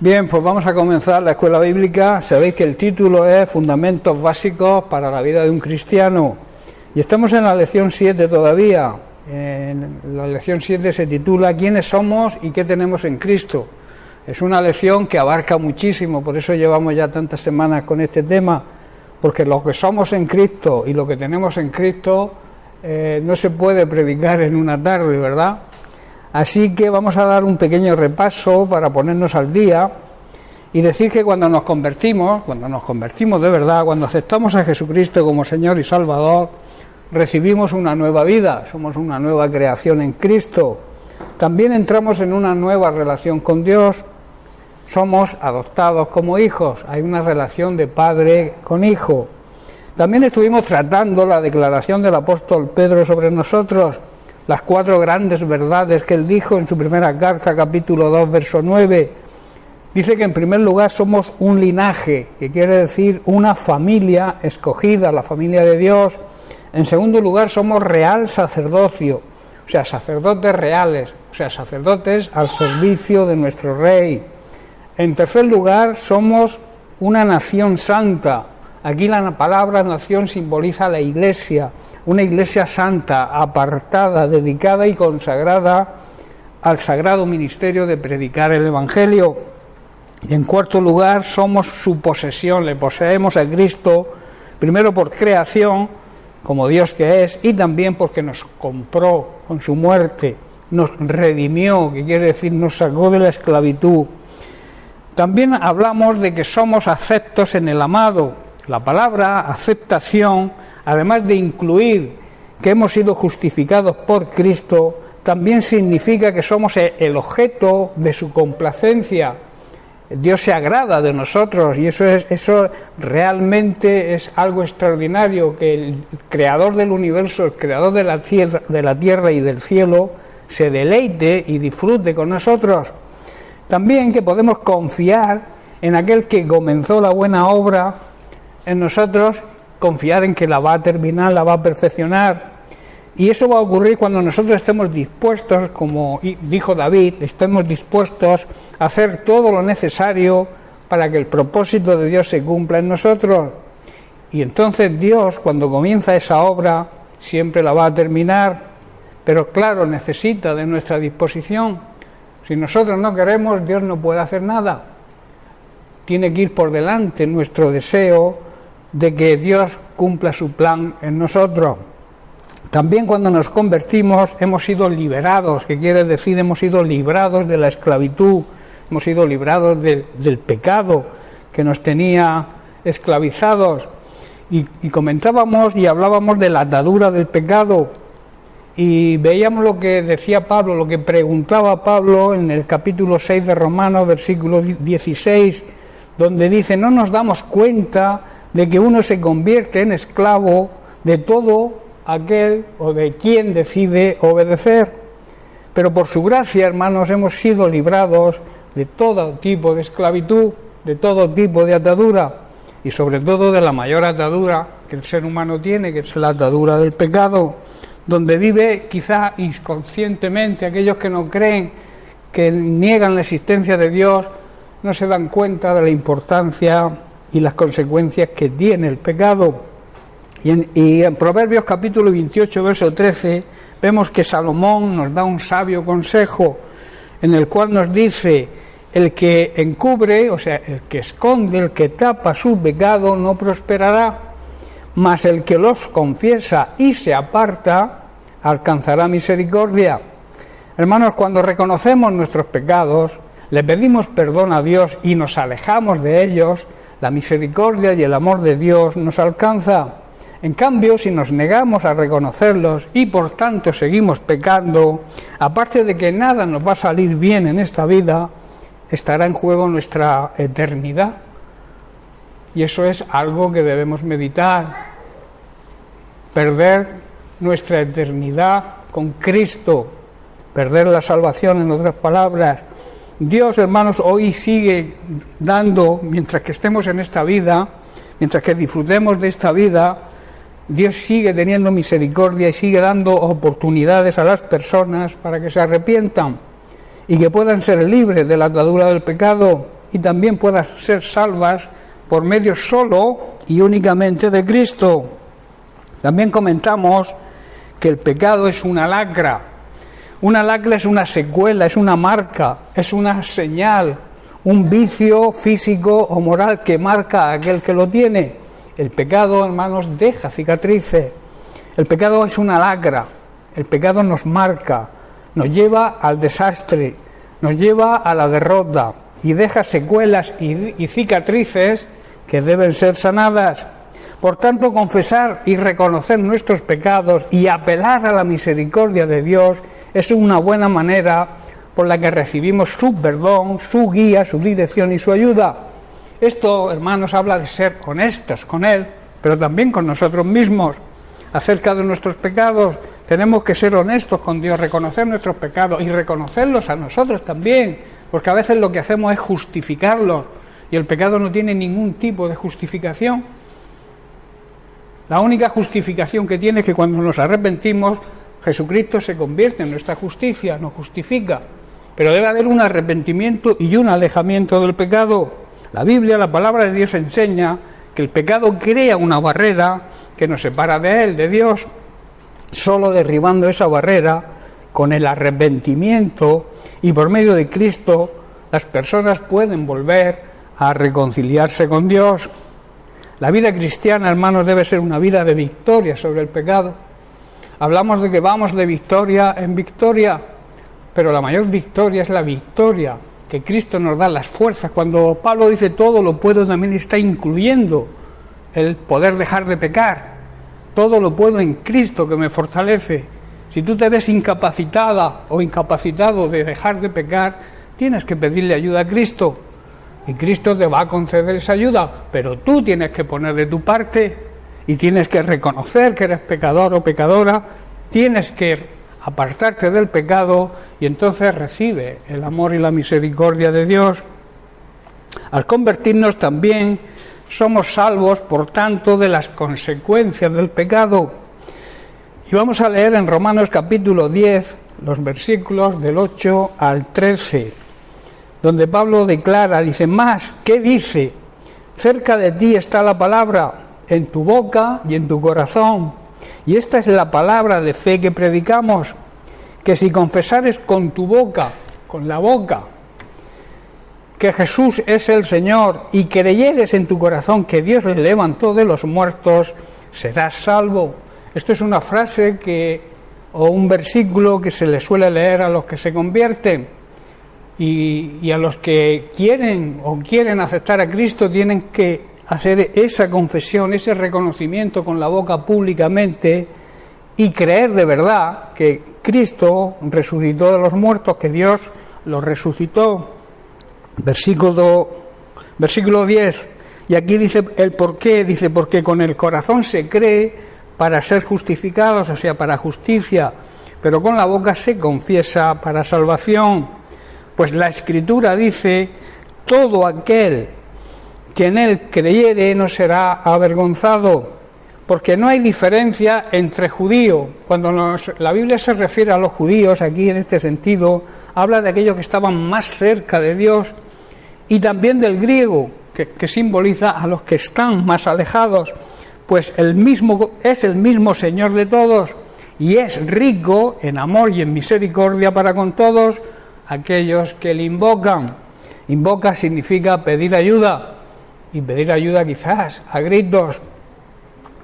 Bien, pues vamos a comenzar la escuela bíblica. Sabéis que el título es Fundamentos básicos para la vida de un cristiano. Y estamos en la lección 7 todavía. En la lección 7 se titula ¿Quiénes somos y qué tenemos en Cristo? Es una lección que abarca muchísimo, por eso llevamos ya tantas semanas con este tema, porque lo que somos en Cristo y lo que tenemos en Cristo no se puede predicar en una tarde, ¿verdad? Así que vamos a dar un pequeño repaso para ponernos al día y decir que cuando nos convertimos de verdad, cuando aceptamos a Jesucristo como Señor y Salvador, recibimos una nueva vida, somos una nueva creación en Cristo. También entramos en una nueva relación con Dios, somos adoptados como hijos, hay una relación de padre con hijo. También estuvimos tratando la declaración del apóstol Pedro sobre nosotros, las 4 grandes verdades que él dijo en su primera carta, capítulo 2, verso 9. Dice que en primer lugar somos un linaje, que quiere decir una familia escogida, la familia de Dios. En segundo lugar somos real sacerdocio, o sea, sacerdotes reales, o sea, sacerdotes al servicio de nuestro Rey. En tercer lugar somos una nación santa. Aquí la palabra nación simboliza la Iglesia, una Iglesia santa, apartada, dedicada y consagrada al sagrado ministerio de predicar el Evangelio. Y en cuarto lugar somos su posesión, le poseemos a Cristo, primero por creación, como Dios que es, y también porque nos compró con su muerte, nos redimió, que quiere decir nos sacó de la esclavitud. También hablamos de que somos aceptos en el amado. La palabra aceptación, además de incluir que hemos sido justificados por Cristo, también significa que somos el objeto de su complacencia. Dios se agrada de nosotros y eso realmente es algo extraordinario, que el creador del universo, el creador de la tierra y del cielo, se deleite y disfrute con nosotros. También que podemos confiar en aquel que comenzó la buena obra en nosotros, confiar en que la va a terminar, la va a perfeccionar. Y eso va a ocurrir cuando nosotros estemos dispuestos, como dijo David, estemos dispuestos a hacer todo lo necesario para que el propósito de Dios se cumpla en nosotros. Y entonces Dios, cuando comienza esa obra, siempre la va a terminar, pero claro, necesita de nuestra disposición. Si nosotros no queremos, Dios no puede hacer nada. Tiene que ir por delante nuestro deseo de que Dios cumpla su plan en nosotros. También cuando nos convertimos hemos sido liberados, que quiere decir hemos sido librados de la esclavitud, hemos sido librados del pecado que nos tenía esclavizados. Y comentábamos y hablábamos de la atadura del pecado y veíamos lo que decía Pablo, lo que preguntaba Pablo en el capítulo 6 de Romanos, versículo 16, donde dice: no nos damos cuenta de que uno se convierte en esclavo de todo aquel o de quien decide obedecer. Pero por su gracia, hermanos, hemos sido librados de todo tipo de esclavitud, de todo tipo de atadura, y sobre todo de la mayor atadura que el ser humano tiene, que es la atadura del pecado, donde vive quizá inconscientemente aquellos que no creen, que niegan la existencia de Dios, no se dan cuenta de la importancia y las consecuencias que tiene el pecado. Y en Proverbios capítulo 28, verso 13, vemos que Salomón nos da un sabio consejo, en el cual nos dice: el que encubre, o sea, el que esconde, el que tapa su pecado, no prosperará, mas el que los confiesa y se aparta, alcanzará misericordia. Hermanos, cuando reconocemos nuestros pecados, le pedimos perdón a Dios y nos alejamos de ellos, la misericordia y el amor de Dios nos alcanza. En cambio, si nos negamos a reconocerlos y por tanto seguimos pecando, aparte de que nada nos va a salir bien en esta vida, estará en juego nuestra eternidad. Y eso es algo que debemos meditar. Perder nuestra eternidad con Cristo, perder la salvación, en otras palabras. Dios, hermanos, hoy sigue dando, mientras que estemos en esta vida, mientras que disfrutemos de esta vida, Dios sigue teniendo misericordia y sigue dando oportunidades a las personas para que se arrepientan y que puedan ser libres de la atadura del pecado y también puedan ser salvas por medio solo y únicamente de Cristo. También comentamos que el pecado es una lacra. Una lacra es una secuela, es una marca, es una señal, un vicio físico o moral que marca a aquel que lo tiene. El pecado, hermanos, deja cicatrices. El pecado es una lacra. El pecado nos marca, nos lleva al desastre, nos lleva a la derrota y deja secuelas y cicatrices que deben ser sanadas. Por tanto, confesar y reconocer nuestros pecados y apelar a la misericordia de Dios es una buena manera por la que recibimos su perdón, su guía, su dirección y su ayuda. Esto, hermanos, habla de ser honestos con Él, pero también con nosotros mismos. Acerca de nuestros pecados, tenemos que ser honestos con Dios, reconocer nuestros pecados y reconocerlos a nosotros también, porque a veces lo que hacemos es justificarlos y el pecado no tiene ningún tipo de justificación. La única justificación que tiene es que cuando nos arrepentimos, Jesucristo se convierte en nuestra justicia, nos justifica. Pero debe haber un arrepentimiento y un alejamiento del pecado. La Biblia, la palabra de Dios enseña que el pecado crea una barrera que nos separa de Él, de Dios. Solo derribando esa barrera, con el arrepentimiento y por medio de Cristo, las personas pueden volver a reconciliarse con Dios. La vida cristiana, hermanos, debe ser una vida de victoria sobre el pecado. Hablamos de que vamos de victoria en victoria, pero la mayor victoria es la victoria que Cristo nos da, las fuerzas. Cuando Pablo dice todo lo puedo, también está incluyendo el poder dejar de pecar. Todo lo puedo en Cristo que me fortalece. Si tú te ves incapacitada o incapacitado de dejar de pecar, tienes que pedirle ayuda a Cristo. Y Cristo te va a conceder esa ayuda, pero tú tienes que poner de tu parte y tienes que reconocer que eres pecador o pecadora, tienes que apartarte del pecado y entonces recibe el amor y la misericordia de Dios. Al convertirnos también somos salvos, por tanto, de las consecuencias del pecado. Y vamos a leer en Romanos capítulo 10, los versículos del 8 al 13. Donde Pablo declara, dice, más, ¿qué dice? Cerca de ti está la palabra, en tu boca y en tu corazón. Y esta es la palabra de fe que predicamos, que si confesares con tu boca, con la boca, que Jesús es el Señor y creyeres en tu corazón que Dios le levantó de los muertos, serás salvo. Esto es una frase o un versículo que se le suele leer a los que se convierten. Y a los que quieren aceptar a Cristo tienen que hacer esa confesión, ese reconocimiento con la boca públicamente y creer de verdad que Cristo resucitó de los muertos, que Dios los resucitó. Versículo 10, y aquí dice el por qué, dice, porque con el corazón se cree para ser justificados, o sea, para justicia, pero con la boca se confiesa para salvación. Pues la Escritura dice, todo aquel que en él creyere no será avergonzado, porque no hay diferencia entre judío. Cuando la Biblia se refiere a los judíos, aquí en este sentido, habla de aquellos que estaban más cerca de Dios, y también del griego, que simboliza a los que están más alejados, pues es el mismo Señor de todos, y es rico en amor y en misericordia para con todos aquellos que le invocan. Invoca significa pedir ayuda, y pedir ayuda quizás a gritos.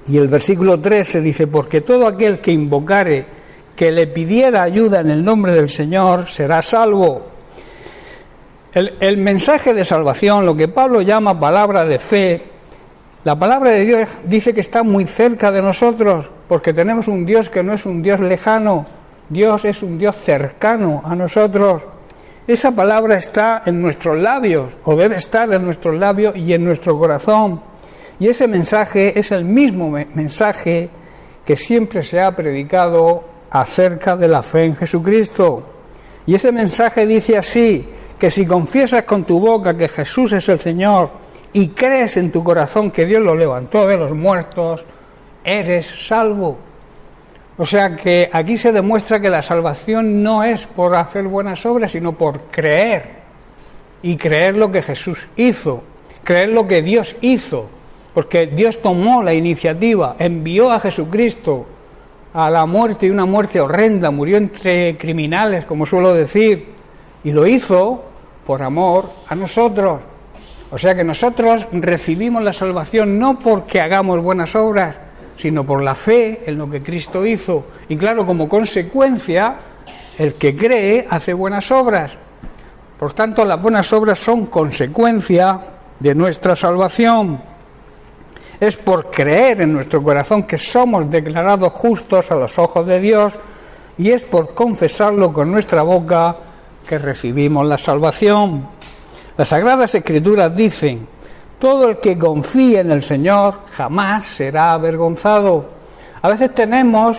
Y el versículo 13 dice, porque todo aquel que invocare, que le pidiera ayuda en el nombre del Señor, será salvo. El mensaje de salvación, lo que Pablo llama palabra de fe, la palabra de Dios dice que está muy cerca de nosotros, porque tenemos un Dios que no es un Dios lejano, Dios es un Dios cercano a nosotros. Esa palabra está en nuestros labios, o debe estar en nuestros labios y en nuestro corazón. Y ese mensaje es el mismo mensaje que siempre se ha predicado acerca de la fe en Jesucristo. Y ese mensaje dice así, que si confiesas con tu boca que Jesús es el Señor y crees en tu corazón que Dios lo levantó de los muertos, eres salvo. O sea que aquí se demuestra que la salvación no es por hacer buenas obras, sino por creer y creer lo que Jesús hizo, creer lo que Dios hizo, porque Dios tomó la iniciativa, envió a Jesucristo a la muerte, y una muerte horrenda, murió entre criminales, como suelo decir, y lo hizo por amor a nosotros. O sea que nosotros recibimos la salvación no porque hagamos buenas obras, sino por la fe en lo que Cristo hizo. Y claro, como consecuencia, el que cree hace buenas obras. Por tanto, las buenas obras son consecuencia de nuestra salvación. Es por creer en nuestro corazón que somos declarados justos a los ojos de Dios, y es por confesarlo con nuestra boca que recibimos la salvación. Las Sagradas Escrituras dicen: todo el que confíe en el Señor jamás será avergonzado. A veces tenemos,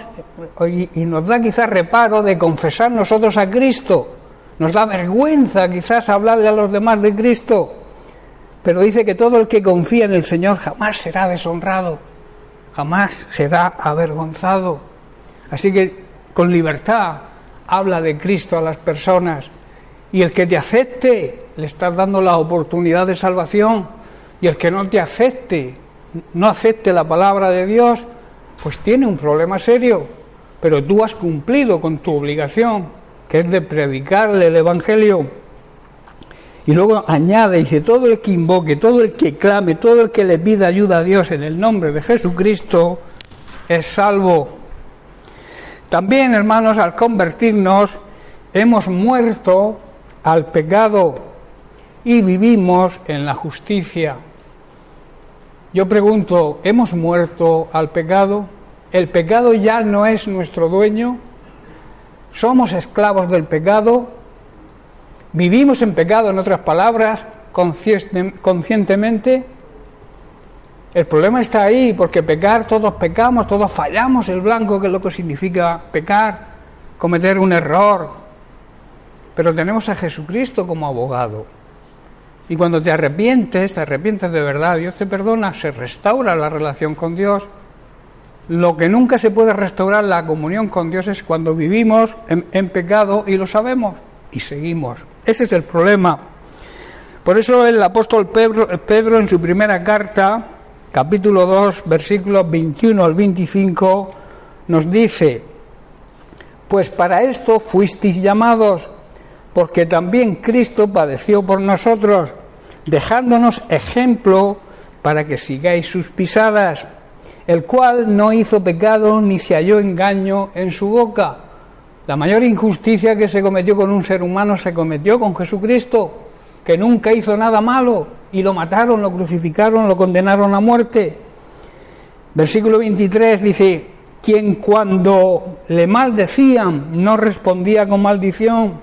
y nos da quizás reparo, de confesar nosotros a Cristo. Nos da vergüenza quizás hablarle a los demás de Cristo. Pero dice que todo el que confía en el Señor jamás será deshonrado, jamás será avergonzado. Así que con libertad habla de Cristo a las personas, y el que te acepte le estás dando la oportunidad de salvación, y el que no te acepte, no acepte la palabra de Dios, pues tiene un problema serio. Pero tú has cumplido con tu obligación, que es de predicarle el Evangelio. Y luego añade, dice: todo el que invoque, todo el que clame, todo el que le pida ayuda a Dios en el nombre de Jesucristo es salvo. También, hermanos, al convertirnos hemos muerto al pecado y vivimos en la justicia. Yo pregunto, ¿hemos muerto al pecado? ¿El pecado ya no es nuestro dueño? ¿Somos esclavos del pecado? ¿Vivimos en pecado, en otras palabras, conscientemente? El problema está ahí, porque pecar, todos pecamos, todos fallamos el blanco, que es lo que significa pecar, cometer un error. Pero tenemos a Jesucristo como abogado. Y cuando te arrepientes de verdad, Dios te perdona, se restaura la relación con Dios. Lo que nunca se puede restaurar la comunión con Dios es cuando vivimos en pecado y lo sabemos y seguimos. Ese es el problema. Por eso el apóstol Pedro en su primera carta, capítulo 2, versículos 21 al 25, nos dice: pues para esto fuisteis llamados, porque también Cristo padeció por nosotros, dejándonos ejemplo para que sigáis sus pisadas, el cual no hizo pecado ni se halló engaño en su boca. La mayor injusticia que se cometió con un ser humano se cometió con Jesucristo, que nunca hizo nada malo, y lo mataron, lo crucificaron, lo condenaron a muerte. Versículo 23 dice: quien cuando le maldecían no respondía con maldición,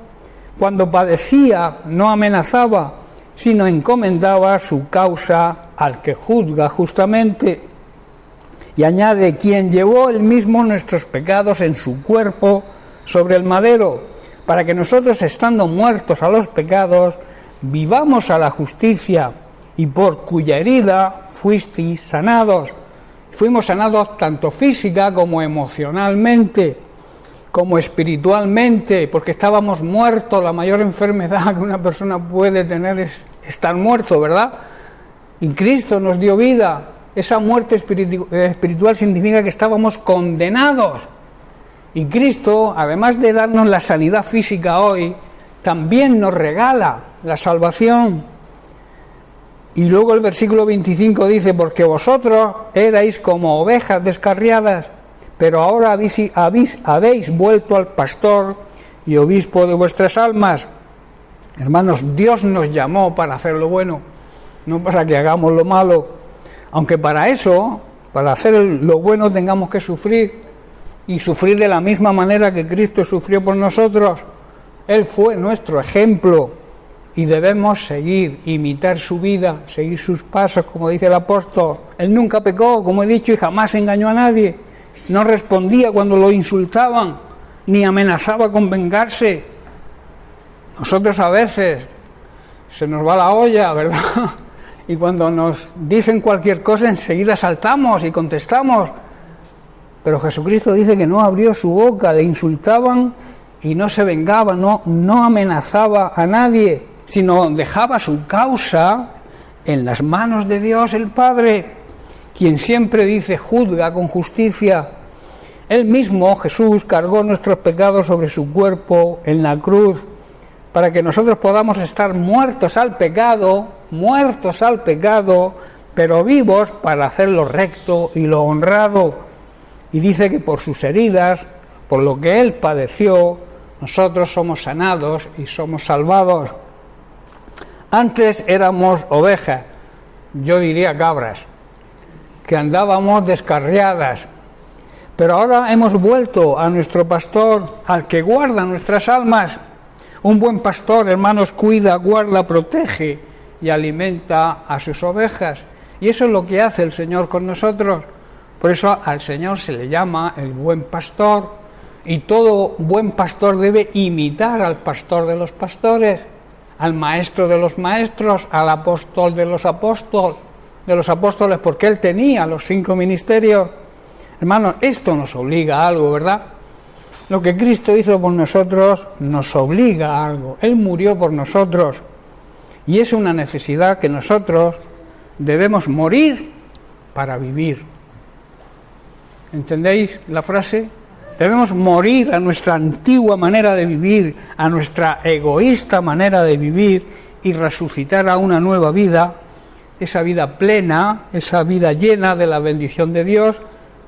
cuando padecía no amenazaba, sino encomendaba su causa al que juzga justamente. Y añade: quien llevó él mismo nuestros pecados en su cuerpo sobre el madero, para que nosotros, estando muertos a los pecados, vivamos a la justicia, y por cuya herida fuisteis sanados. Fuimos sanados tanto física como emocionalmente, como espiritualmente, porque estábamos muertos. La mayor enfermedad que una persona puede tener es estar muerto, ¿verdad? Y Cristo nos dio vida. Esa muerte espiritual significa que estábamos condenados. Y Cristo, además de darnos la sanidad física hoy, también nos regala la salvación. Y luego el versículo 25 dice: porque vosotros erais como ovejas descarriadas, pero ahora habéis vuelto al pastor y obispo de vuestras almas. Hermanos, Dios nos llamó para hacer lo bueno, no para que hagamos lo malo. Aunque para eso, para hacer lo bueno, tengamos que sufrir, y sufrir de la misma manera que Cristo sufrió por nosotros. Él fue nuestro ejemplo y debemos seguir, imitar su vida, seguir sus pasos, como dice el apóstol. Él nunca pecó, como he dicho, y jamás engañó a nadie. No respondía cuando lo insultaban, ni amenazaba con vengarse. Nosotros a veces se nos va la olla, ¿verdad? Y cuando nos dicen cualquier cosa enseguida saltamos y contestamos. Pero Jesucristo dice que no abrió su boca, le insultaban y no se vengaba, no amenazaba a nadie, sino dejaba su causa en las manos de Dios el Padre, quien siempre dice juzga con justicia. Él mismo, Jesús, cargó nuestros pecados sobre su cuerpo en la cruz, para que nosotros podamos estar muertos al pecado, pero vivos para hacer lo recto y lo honrado. Y dice que por sus heridas, por lo que Él padeció, nosotros somos sanados y somos salvados. Antes éramos ovejas, yo diría cabras, que andábamos descarriadas, pero ahora hemos vuelto a nuestro pastor, al que guarda nuestras almas. Un buen pastor, hermanos, cuida, guarda, protege y alimenta a sus ovejas. Y eso es lo que hace el Señor con nosotros. Por eso al Señor se le llama el buen pastor. Y todo buen pastor debe imitar al pastor de los pastores, al maestro de los maestros, al apóstol de los apóstoles, porque él tenía los 5 ministerios. Hermanos, esto nos obliga a algo, ¿verdad? Lo que Cristo hizo por nosotros nos obliga a algo. Él murió por nosotros. Y es una necesidad que nosotros debemos morir para vivir. ¿Entendéis la frase? Debemos morir a nuestra antigua manera de vivir, a nuestra egoísta manera de vivir y resucitar a una nueva vida, esa vida plena, esa vida llena de la bendición de Dios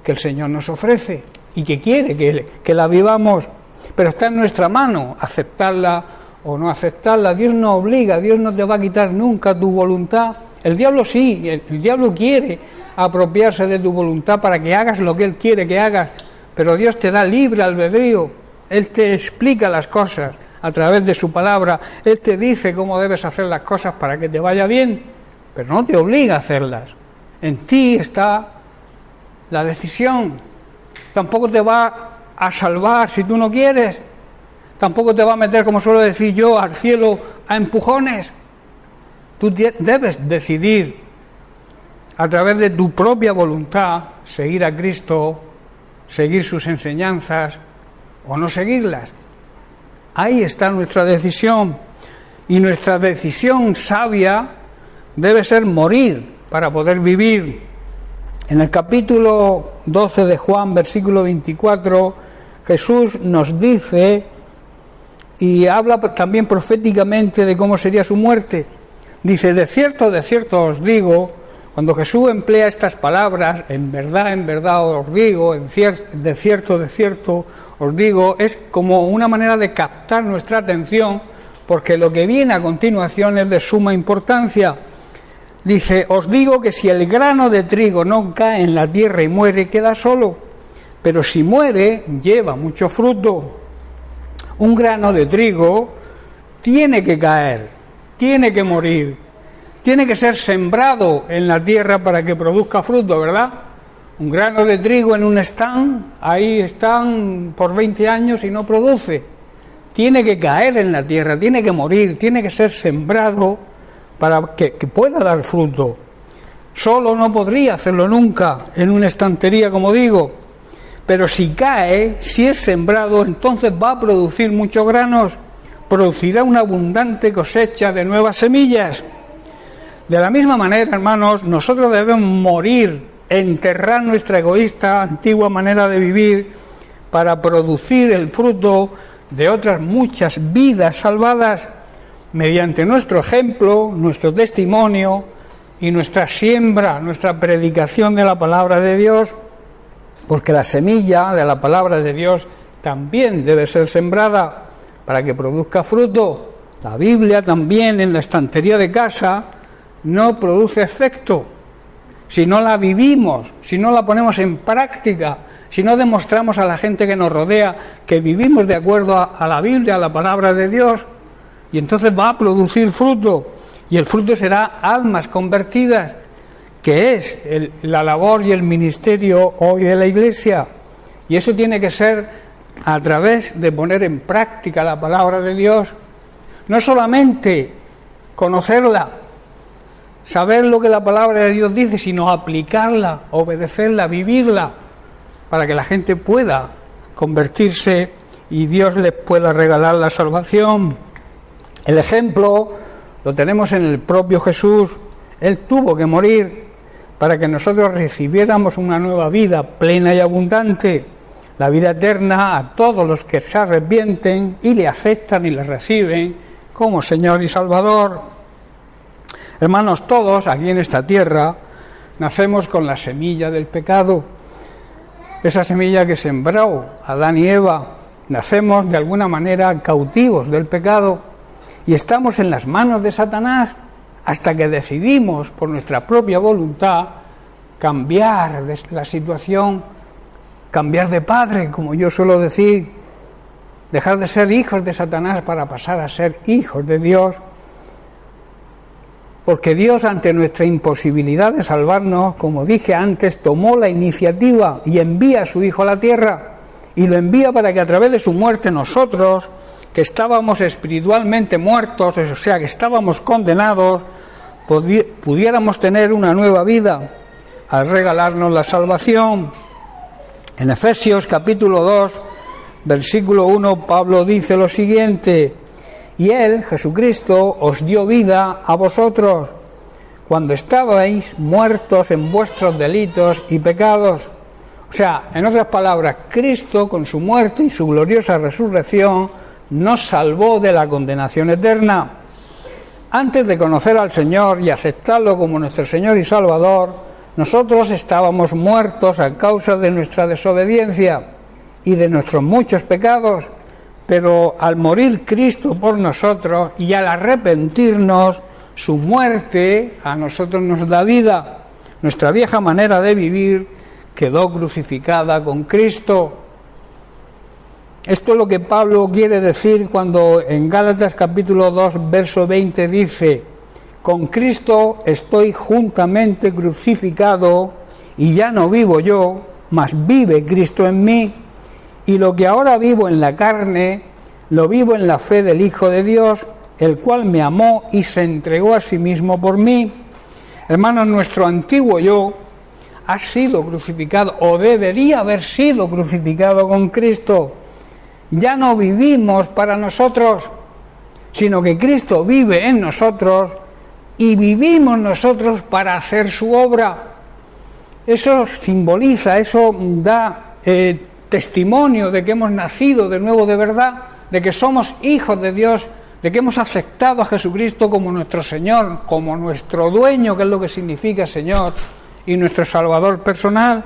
que el Señor nos ofrece y que quiere que la vivamos, pero está en nuestra mano aceptarla o no aceptarla. Dios no obliga, Dios no te va a quitar nunca tu voluntad. El diablo sí, el diablo quiere apropiarse de tu voluntad para que hagas lo que él quiere que hagas, pero Dios te da libre albedrío. Él te explica las cosas a través de su palabra, Él te dice cómo debes hacer las cosas para que te vaya bien, pero no te obliga a hacerlas. En ti está la decisión. Tampoco te va a salvar si tú no quieres, tampoco te va a meter, como suelo decir yo, al cielo a empujones. Tú debes decidir a través de tu propia voluntad seguir a Cristo, seguir sus enseñanzas o no seguirlas. Ahí está nuestra decisión, y nuestra decisión sabia debe ser morir para poder vivir. En el capítulo 12 de Juan, versículo 24, Jesús nos dice, y habla también proféticamente de cómo sería su muerte. Dice, de cierto os digo. Cuando Jesús emplea estas palabras, en verdad os digo, de cierto os digo, es como una manera de captar nuestra atención, porque lo que viene a continuación es de suma importancia. Dice, os digo que si el grano de trigo no cae en la tierra y muere, queda solo, pero si muere, lleva mucho fruto. Un grano de trigo tiene que caer, tiene que morir, tiene que ser sembrado en la tierra para que produzca fruto, ¿verdad? Un grano de trigo en un stand, ahí están por 20 años y no produce. Tiene que caer en la tierra, tiene que morir, tiene que ser sembrado para que pueda dar fruto. Solo no podría hacerlo nunca en una estantería, como digo. Pero si cae, si es sembrado, entonces va a producir muchos granos, producirá una abundante cosecha de nuevas semillas. De la misma manera, hermanos, nosotros debemos morir, enterrar nuestra egoísta antigua manera de vivir para producir el fruto de otras muchas vidas salvadas mediante nuestro ejemplo, nuestro testimonio y nuestra siembra, nuestra predicación de la palabra de Dios, porque la semilla de la palabra de Dios también debe ser sembrada para que produzca fruto. La Biblia también en la estantería de casa no produce efecto si no la vivimos, si no la ponemos en práctica, si no demostramos a la gente que nos rodea que vivimos de acuerdo a la Biblia, a la palabra de Dios, y entonces va a producir fruto, y el fruto será almas convertidas, que es la labor y el ministerio hoy de la Iglesia. Y eso tiene que ser a través de poner en práctica la palabra de Dios, no solamente conocerla, saber lo que la palabra de Dios dice, sino aplicarla, obedecerla, vivirla, para que la gente pueda convertirse y Dios les pueda regalar la salvación. El ejemplo lo tenemos en el propio Jesús. Él tuvo que morir para que nosotros recibiéramos una nueva vida plena y abundante, la vida eterna a todos los que se arrepienten y le aceptan y le reciben como Señor y Salvador. Hermanos, todos aquí en esta tierra nacemos con la semilla del pecado, esa semilla que sembró Adán y Eva. Nacemos de alguna manera cautivos del pecado y estamos en las manos de Satanás hasta que decidimos por nuestra propia voluntad cambiar de la situación, cambiar de padre, como yo suelo decir, dejar de ser hijos de Satanás para pasar a ser hijos de Dios. Porque Dios, ante nuestra imposibilidad de salvarnos, como dije antes, tomó la iniciativa y envía a su Hijo a la tierra, y lo envía para que a través de su muerte nosotros, que estábamos espiritualmente muertos, o sea, que estábamos condenados, pudiéramos tener una nueva vida, al regalarnos la salvación. En Efesios capítulo 2, versículo 1, Pablo dice lo siguiente: y Él, Jesucristo, os dio vida a vosotros, cuando estabais muertos en vuestros delitos y pecados. O sea, en otras palabras, Cristo, con su muerte y su gloriosa resurrección, nos salvó de la condenación eterna. Antes de conocer al Señor y aceptarlo como nuestro Señor y Salvador, nosotros estábamos muertos a causa de nuestra desobediencia y de nuestros muchos pecados, pero al morir Cristo por nosotros y al arrepentirnos, su muerte a nosotros nos da vida. Nuestra vieja manera de vivir quedó crucificada con Cristo. Esto es lo que Pablo quiere decir cuando en Gálatas capítulo 2, verso 20 dice: con Cristo estoy juntamente crucificado, y ya no vivo yo, mas vive Cristo en mí. Y lo que ahora vivo en la carne, lo vivo en la fe del Hijo de Dios, el cual me amó y se entregó a sí mismo por mí. Hermanos, nuestro antiguo yo ha sido crucificado, o debería haber sido crucificado con Cristo. Ya no vivimos para nosotros, sino que Cristo vive en nosotros y vivimos nosotros para hacer su obra. Eso simboliza, eso da testimonio de que hemos nacido de nuevo de verdad, de que somos hijos de Dios, de que hemos aceptado a Jesucristo como nuestro Señor, como nuestro dueño, que es lo que significa Señor, y nuestro Salvador personal,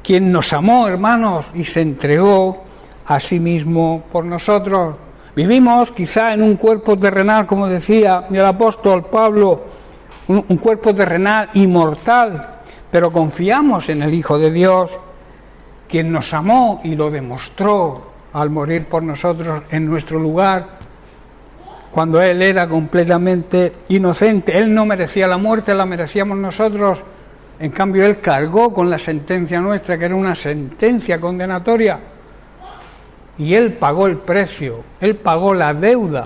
quien nos amó, hermanos, y se entregó a sí mismo por nosotros. Vivimos quizá en un cuerpo terrenal, como decía el apóstol Pablo, un cuerpo terrenal inmortal, pero confiamos en el Hijo de Dios, quien nos amó y lo demostró al morir por nosotros en nuestro lugar, cuando Él era completamente inocente. Él no merecía la muerte, la merecíamos nosotros. En cambio, Él cargó con la sentencia nuestra, que era una sentencia condenatoria, y Él pagó el precio, Él pagó la deuda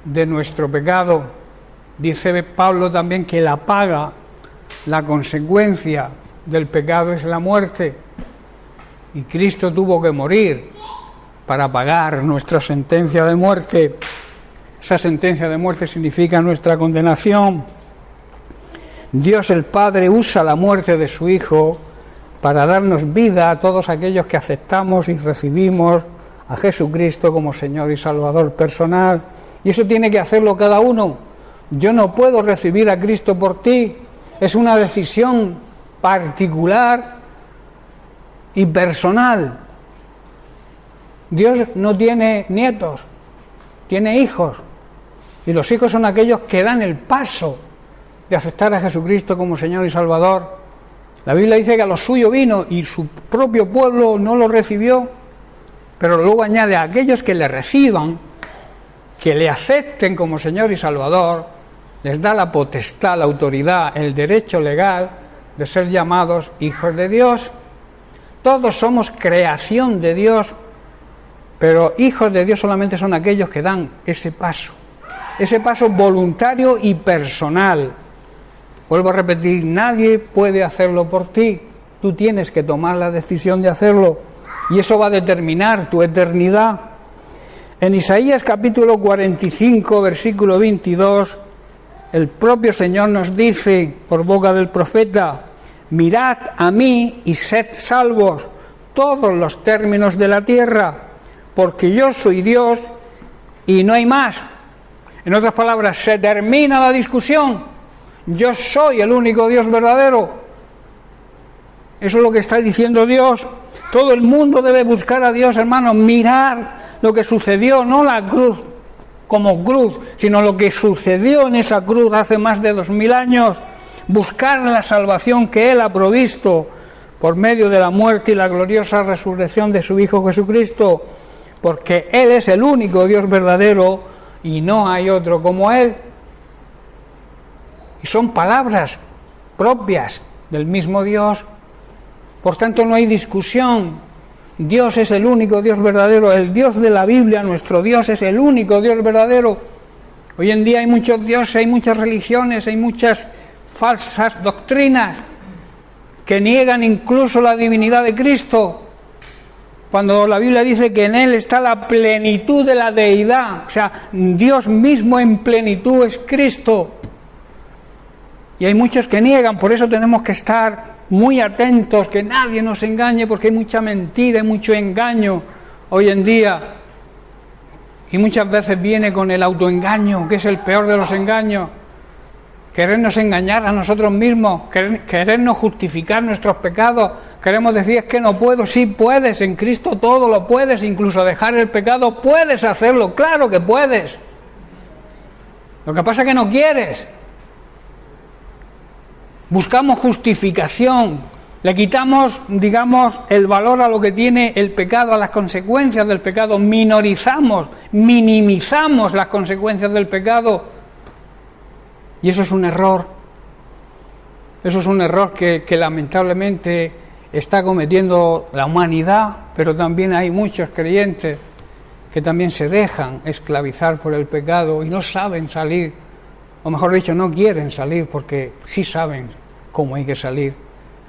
de nuestro pecado. Dice Pablo también que la paga, la consecuencia del pecado es la muerte, y Cristo tuvo que morir para pagar nuestra sentencia de muerte. Esa sentencia de muerte significa nuestra condenación. Dios el Padre usa la muerte de su Hijo para darnos vida a todos aquellos que aceptamos y recibimos a Jesucristo como Señor y Salvador personal. Y eso tiene que hacerlo cada uno. Yo no puedo recibir a Cristo por ti. Es una decisión particular y personal. Dios no tiene nietos, tiene hijos. Y los hijos son aquellos que dan el paso de aceptar a Jesucristo como Señor y Salvador. La Biblia dice que a lo suyo vino y su propio pueblo no lo recibió, pero luego añade a aquellos que le reciban, que le acepten como Señor y Salvador, les da la potestad, la autoridad, el derecho legal de ser llamados hijos de Dios. Todos somos creación de Dios, pero hijos de Dios solamente son aquellos que dan ese paso voluntario y personal. Vuelvo a repetir, nadie puede hacerlo por ti, tú tienes que tomar la decisión de hacerlo, y eso va a determinar tu eternidad. En Isaías capítulo 45, versículo 22, el propio Señor nos dice por boca del profeta: mirad a mí y sed salvos todos los términos de la tierra, porque yo soy Dios y no hay más. En otras palabras, se termina la discusión. Yo soy el único Dios verdadero. Eso es lo que está diciendo Dios. Todo el mundo debe buscar a Dios, hermanos. Mirar lo que sucedió, no la cruz como cruz, sino lo que sucedió en esa cruz hace más de 2000 años. Buscar la salvación que Él ha provisto por medio de la muerte y la gloriosa resurrección de su Hijo Jesucristo, porque Él es el único Dios verdadero y no hay otro como Él. Y son palabras propias del mismo Dios. Por tanto, no hay discusión. Dios es el único Dios verdadero. El Dios de la Biblia, nuestro Dios, es el único Dios verdadero. Hoy en día hay muchos dioses, hay muchas religiones, hay muchas falsas doctrinas que niegan incluso la divinidad de Cristo, cuando la Biblia dice que en Él está la plenitud de la deidad. O sea, Dios mismo en plenitud es Cristo. Y hay muchos que niegan, por eso tenemos que estar muy atentos, que nadie nos engañe, porque hay mucha mentira, hay mucho engaño hoy en día. Y muchas veces viene con el autoengaño, que es el peor de los engaños. Querernos engañar a nosotros mismos, querernos justificar nuestros pecados. Queremos decir, es que no puedo. Sí puedes, en Cristo todo lo puedes, incluso dejar el pecado, puedes hacerlo, claro que puedes. Lo que pasa es que no quieres. Buscamos justificación, le quitamos, digamos, el valor a lo que tiene el pecado, a las consecuencias del pecado, minimizamos las consecuencias del pecado, y eso es un error. Eso es un error que lamentablemente está cometiendo la humanidad, pero también hay muchos creyentes que también se dejan esclavizar por el pecado y no saben salir. O mejor dicho, no quieren salir porque sí saben cómo hay que salir,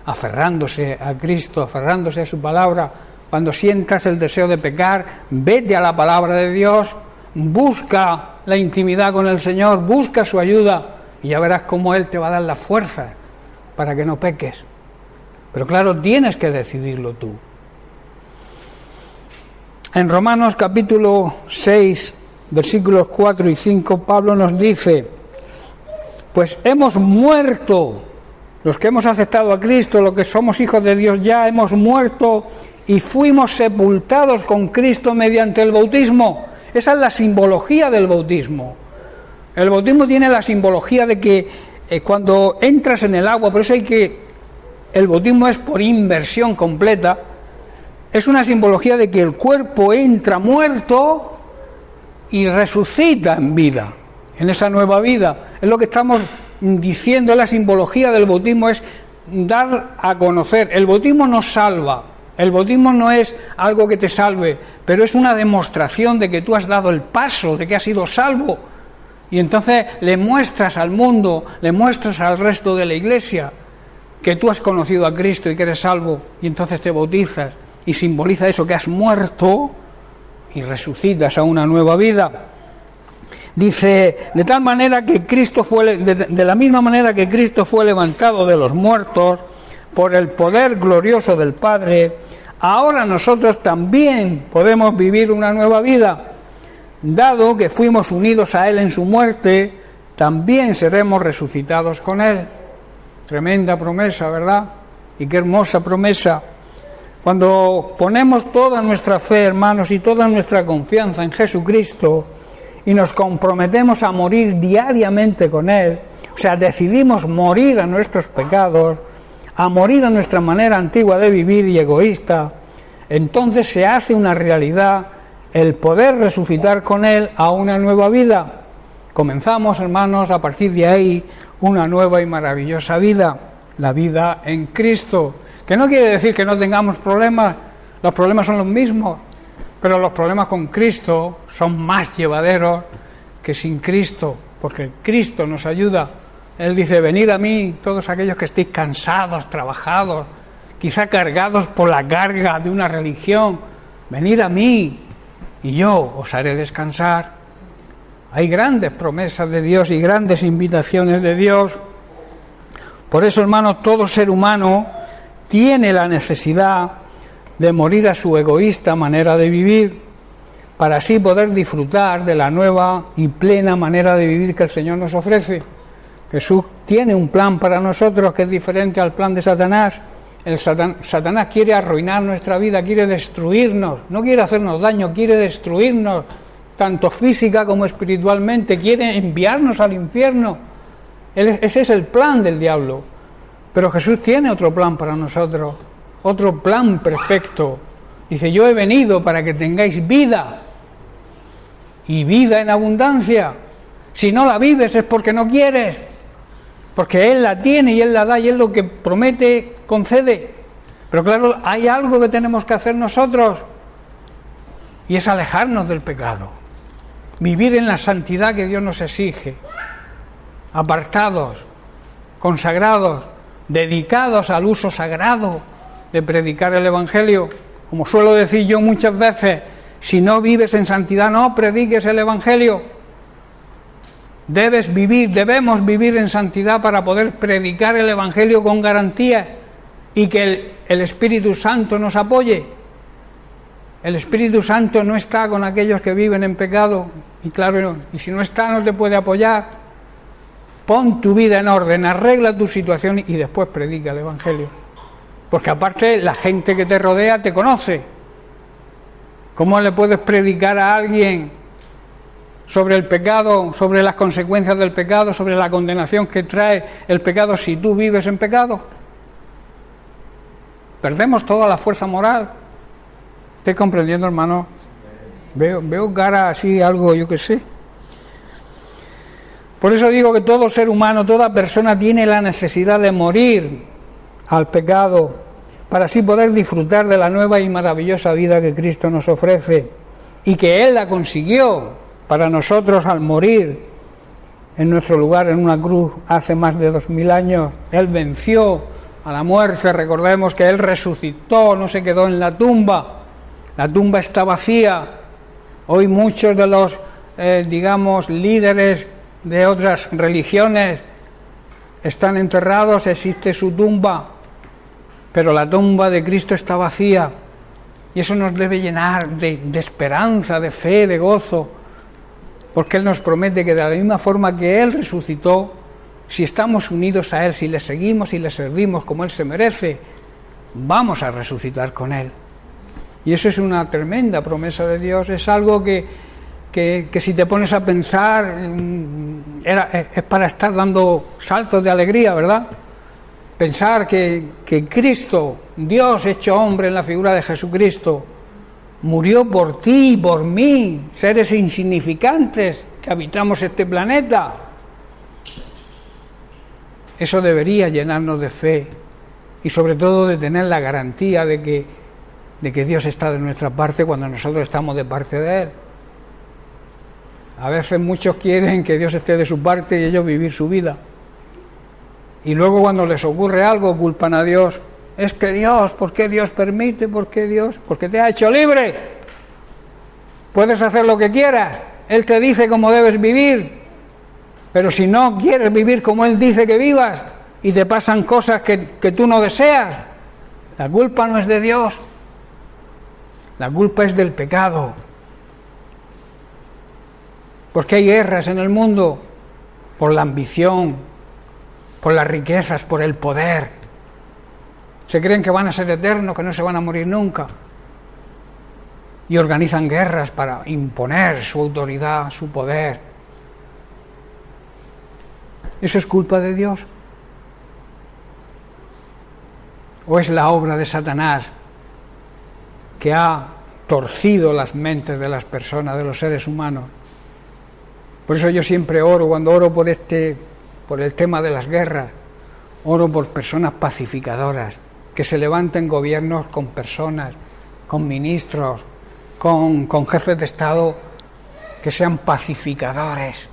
aferrándose a Cristo, aferrándose a su palabra. Cuando sientas el deseo de pecar, vete a la palabra de Dios, busca la intimidad con el Señor, busca su ayuda y ya verás cómo Él te va a dar la fuerza para que no peques. Pero claro, tienes que decidirlo tú. En Romanos capítulo 6, versículos 4 y 5, Pablo nos dice: pues hemos muerto, los que hemos aceptado a Cristo, los que somos hijos de Dios ya, hemos muerto y fuimos sepultados con Cristo mediante el bautismo. Esa es la simbología del bautismo. El bautismo tiene la simbología de que cuando entras en el agua, por eso el bautismo es por inmersión completa, es una simbología de que el cuerpo entra muerto y resucita en vida, en esa nueva vida. Es lo que estamos diciendo, la simbología del bautismo es dar a conocer. El bautismo no salva, el bautismo no es algo que te salve, pero es una demostración de que tú has dado el paso, de que has sido salvo. Y entonces le muestras al mundo, le muestras al resto de la iglesia que tú has conocido a Cristo y que eres salvo, y entonces te bautizas y simboliza eso, que has muerto y resucitas a una nueva vida. Dice, de tal manera que Cristo de la misma manera que Cristo fue levantado de los muertos por el poder glorioso del Padre, ahora nosotros también podemos vivir una nueva vida. Dado que fuimos unidos a Él en su muerte, también seremos resucitados con Él. Tremenda promesa, ¿verdad? Y qué hermosa promesa. Cuando ponemos toda nuestra fe, hermanos, y toda nuestra confianza en Jesucristo y nos comprometemos a morir diariamente con Él, o sea, decidimos morir a nuestros pecados, a morir a nuestra manera antigua de vivir y egoísta, entonces se hace una realidad el poder resucitar con Él a una nueva vida. Comenzamos, hermanos, a partir de ahí una nueva y maravillosa vida, la vida en Cristo, que no quiere decir que no tengamos problemas, los problemas son los mismos, pero los problemas con Cristo son más llevaderos que sin Cristo, porque Cristo nos ayuda. Él dice, venid a mí todos aquellos que estéis cansados, trabajados, quizá cargados por la carga de una religión, venid a mí, y yo os haré descansar. Hay grandes promesas de Dios y grandes invitaciones de Dios. Por eso, hermanos, todo ser humano tiene la necesidad de morir a su egoísta manera de vivir, para así poder disfrutar de la nueva y plena manera de vivir que el Señor nos ofrece. Jesús tiene un plan para nosotros que es diferente al plan de Satanás. Satanás quiere arruinar nuestra vida, quiere destruirnos, no quiere hacernos daño, quiere destruirnos, tanto física como espiritualmente, quiere enviarnos al infierno. Ese es el plan del diablo. Pero Jesús tiene otro plan para nosotros, otro plan perfecto. Dice, yo he venido para que tengáis vida, y vida en abundancia. Si no la vives es porque no quieres, porque Él la tiene y Él la da y Él lo que promete concede. Pero claro, hay algo que tenemos que hacer nosotros, y es alejarnos del pecado, vivir en la santidad que Dios nos exige, apartados, consagrados, dedicados al uso sagrado de predicar el Evangelio. Como suelo decir yo muchas veces, si no vives en santidad, no prediques el Evangelio. Debemos vivir en santidad para poder predicar el Evangelio con garantía y que el Espíritu Santo nos apoye. El Espíritu Santo no está con aquellos que viven en pecado, y claro, y si no está, no te puede apoyar. Pon tu vida en orden, arregla tu situación y después predica el Evangelio. Porque aparte la gente que te rodea te conoce. ¿Cómo le puedes predicar a alguien sobre el pecado, sobre las consecuencias del pecado, sobre la condenación que trae el pecado si tú vives en pecado? Perdemos toda la fuerza moral. ¿Estás comprendiendo, hermano? Veo cara así, algo, yo qué sé. Por eso digo que todo ser humano, toda persona tiene la necesidad de morir al pecado, para así poder disfrutar de la nueva y maravillosa vida que Cristo nos ofrece, y que Él la consiguió para nosotros al morir en nuestro lugar en una cruz hace más de 2000 años. Él venció a la muerte. Recordemos que Él resucitó, no se quedó en la tumba está vacía. Hoy muchos de los líderes de otras religiones están enterrados, existe su tumba, pero la tumba de Cristo está vacía, y eso nos debe llenar de esperanza, de fe, de gozo, porque Él nos promete que de la misma forma que Él resucitó, si estamos unidos a Él, si le seguimos y le servimos como Él se merece, vamos a resucitar con Él. Y eso es una tremenda promesa de Dios, es algo que si te pones a pensar es para estar dando saltos de alegría, ¿verdad? Pensar que Cristo, Dios hecho hombre en la figura de Jesucristo, murió por ti y por mí, seres insignificantes que habitamos este planeta. Eso debería llenarnos de fe y sobre todo de tener la garantía de que Dios está de nuestra parte cuando nosotros estamos de parte de Él. A veces muchos quieren que Dios esté de su parte y ellos vivir su vida. Y luego cuando les ocurre algo culpan a Dios. Es que Dios, ¿por qué Dios permite? ¿Por qué Dios? Porque te ha hecho libre. Puedes hacer lo que quieras. Él te dice cómo debes vivir. Pero si no quieres vivir como Él dice que vivas y te pasan cosas que tú no deseas, la culpa no es de Dios. La culpa es del pecado. Porque hay guerras en el mundo por la ambición, por las riquezas, por el poder. Se creen que van a ser eternos, que no se van a morir nunca. Y organizan guerras para imponer su autoridad, su poder. ¿Eso es culpa de Dios? ¿O es la obra de Satanás que ha torcido las mentes de las personas, de los seres humanos? Por eso yo siempre oro, cuando oro por el tema de las guerras, oro por personas pacificadoras, que se levanten gobiernos con personas, con ministros, con jefes de Estado que sean pacificadores,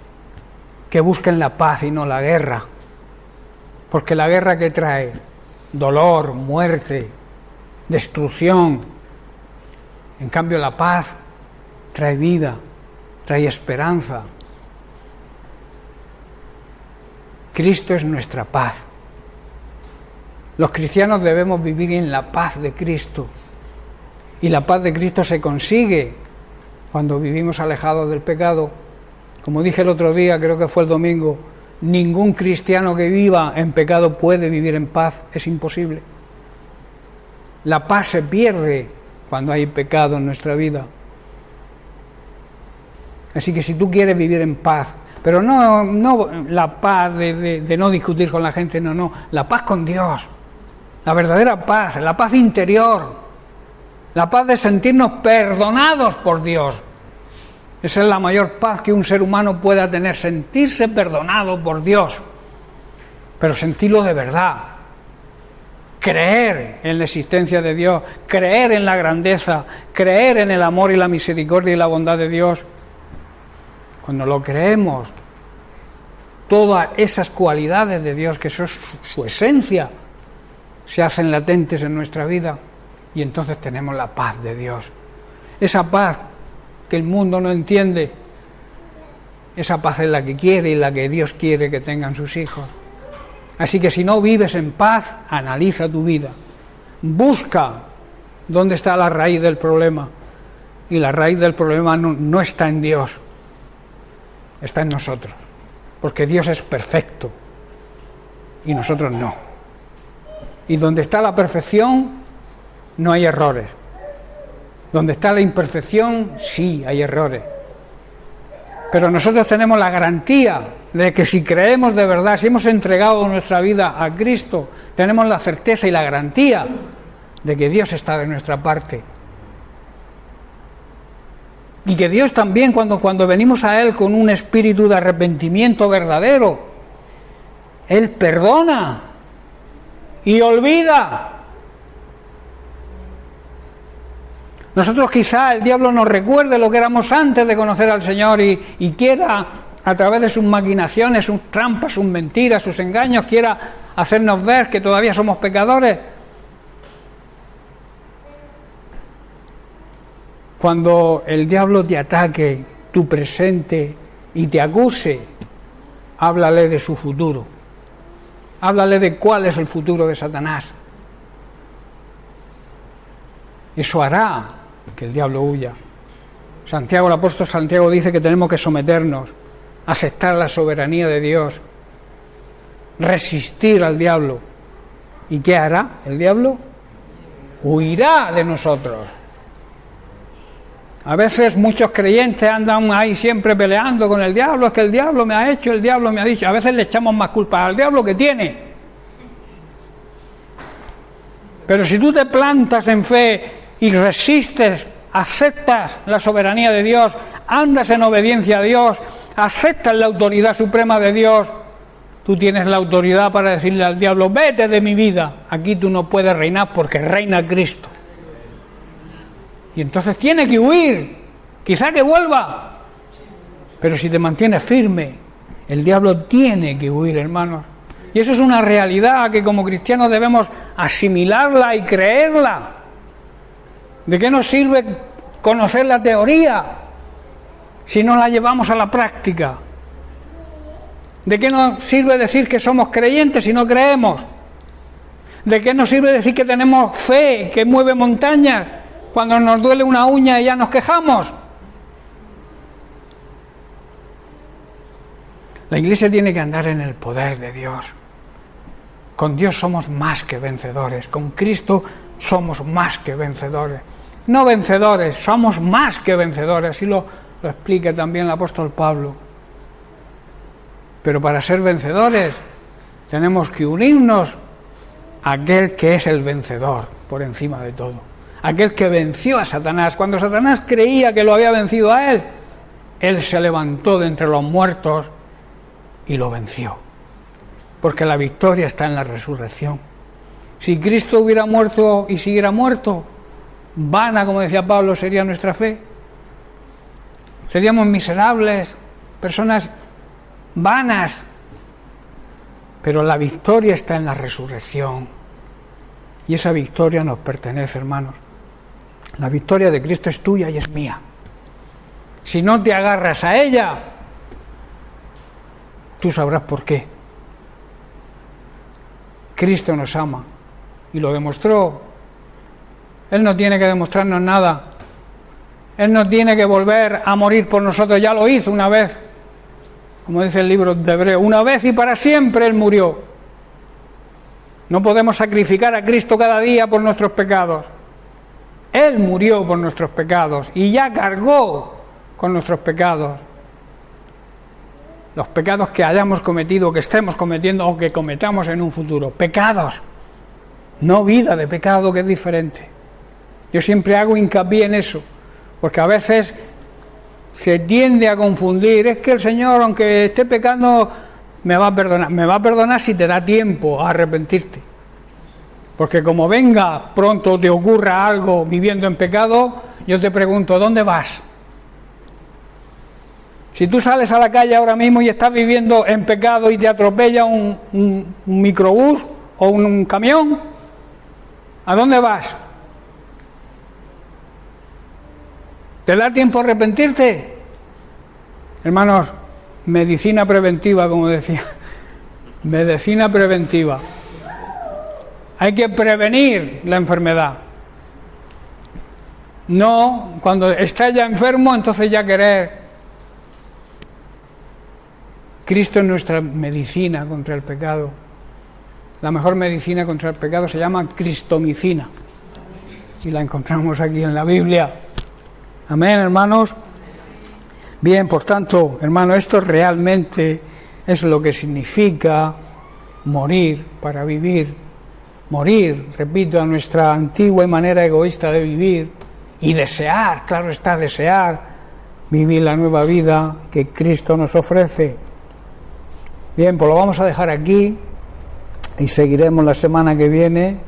que busquen la paz y no la guerra, porque la guerra que trae dolor, muerte, destrucción. En cambio la paz trae vida, trae esperanza. Cristo es nuestra paz. Los cristianos debemos vivir en la paz de Cristo. Y la paz de Cristo se consigue cuando vivimos alejados del pecado. Como dije el otro día, creo que fue el domingo, ningún cristiano que viva en pecado puede vivir en paz, es imposible. La paz se pierde cuando hay pecado en nuestra vida. Así que si tú quieres vivir en paz, pero no la paz de no discutir con la gente, no, la paz con Dios, la verdadera paz, la paz interior, la paz de sentirnos perdonados por Dios. Esa es la mayor paz que un ser humano pueda tener, sentirse perdonado por Dios, pero sentirlo de verdad, creer en la existencia de Dios, creer en la grandeza, creer en el amor y la misericordia y la bondad de Dios. Cuando lo creemos, todas esas cualidades de Dios, que eso es su esencia, se hacen latentes en nuestra vida y entonces tenemos la paz de Dios. Esa paz que el mundo no entiende, esa paz es la que quiere y la que Dios quiere que tengan sus hijos. Así que si no vives en paz, analiza tu vida. Busca dónde está la raíz del problema. Y la raíz del problema no está en Dios, está en nosotros. Porque Dios es perfecto y nosotros no. Y donde está la perfección, no hay errores. Donde está la imperfección, sí hay errores. Pero nosotros tenemos la garantía de que si creemos de verdad, si hemos entregado nuestra vida a Cristo, tenemos la certeza y la garantía de que Dios está de nuestra parte. Y que Dios también, cuando venimos a Él con un espíritu de arrepentimiento verdadero, Él perdona y olvida. Nosotros quizá el diablo nos recuerde lo que éramos antes de conocer al Señor y quiera, a través de sus maquinaciones, sus trampas, sus mentiras, sus engaños, quiera hacernos ver que todavía somos pecadores. Cuando el diablo te ataque tu presente y te acuse, háblale de su futuro. Háblale de cuál es el futuro de Satanás. Eso hará que el diablo huya. El apóstol Santiago dice que tenemos que someternos, aceptar la soberanía de Dios, resistir al diablo. ¿Y qué hará el diablo? Huirá de nosotros. A veces muchos creyentes andan ahí siempre peleando con el diablo, es que el diablo me ha hecho, el diablo me ha dicho. A veces le echamos más culpa al diablo que tiene. Pero si tú te plantas en fe y resistes, aceptas la soberanía de Dios, andas en obediencia a Dios, aceptas la autoridad suprema de Dios, tú tienes la autoridad para decirle al diablo, vete de mi vida, aquí tú no puedes reinar porque reina Cristo. Y entonces tiene que huir, quizá que vuelva, pero si te mantienes firme, el diablo tiene que huir, hermanos. Y eso es una realidad que como cristianos debemos asimilarla y creerla. ¿De qué nos sirve conocer la teoría si no la llevamos a la práctica? ¿De qué nos sirve decir que somos creyentes si no creemos? ¿De qué nos sirve decir que tenemos fe que mueve montañas cuando nos duele una uña y ya nos quejamos? La Iglesia tiene que andar en el poder de Dios. Con Dios somos más que vencedores. Con Cristo somos más que vencedores. No vencedores, somos más que vencedores. Así lo explica también el apóstol Pablo. Pero para ser vencedores tenemos que unirnos a aquel que es el vencedor por encima de todo. Aquel que venció a Satanás. Cuando Satanás creía que lo había vencido a él, él se levantó de entre los muertos y lo venció. Porque la victoria está en la resurrección. Si Cristo hubiera muerto y siguiera muerto, vana, como decía Pablo, sería nuestra fe. Seríamos miserables, personas vanas. Pero la victoria está en la resurrección. Y esa victoria nos pertenece, hermanos. La victoria de Cristo es tuya y es mía. si no te agarras a ella, tú sabrás por qué. Cristo nos ama y lo demostró. Él no tiene que demostrarnos nada. Él no tiene que volver a morir por nosotros, ya lo hizo una vez. Como dice el libro de Hebreos, una vez y para siempre Él murió. No podemos sacrificar a Cristo cada día por nuestros pecados. Él murió por nuestros pecados y ya cargó con nuestros pecados. Los pecados que hayamos cometido, que estemos cometiendo o que cometamos en un futuro. Pecados, no vida de pecado, que es diferente. Yo siempre hago hincapié en eso, porque a veces se tiende a confundir. Es que el Señor, aunque esté pecando, me va a perdonar. Me va a perdonar si te da tiempo a arrepentirte. Porque como venga pronto te ocurra algo viviendo en pecado, yo te pregunto, ¿dónde vas? Si tú sales a la calle ahora mismo y estás viviendo en pecado y te atropella un microbús o un camión, ¿a dónde vas? ¿Te da tiempo a arrepentirte? Hermanos, medicina preventiva, como decía. Medicina preventiva. Hay que prevenir la enfermedad. No, cuando estás ya enfermo, entonces ya querer. Cristo es nuestra medicina contra el pecado. La mejor medicina contra el pecado se llama cristomicina. Y la encontramos aquí en la Biblia. Amén, hermanos. Bien, por tanto, hermano, esto realmente es lo que significa morir para vivir. Morir, repito, a nuestra antigua manera egoísta de vivir y desear, claro está, desear vivir la nueva vida que Cristo nos ofrece. Bien, pues lo vamos a dejar aquí y seguiremos la semana que viene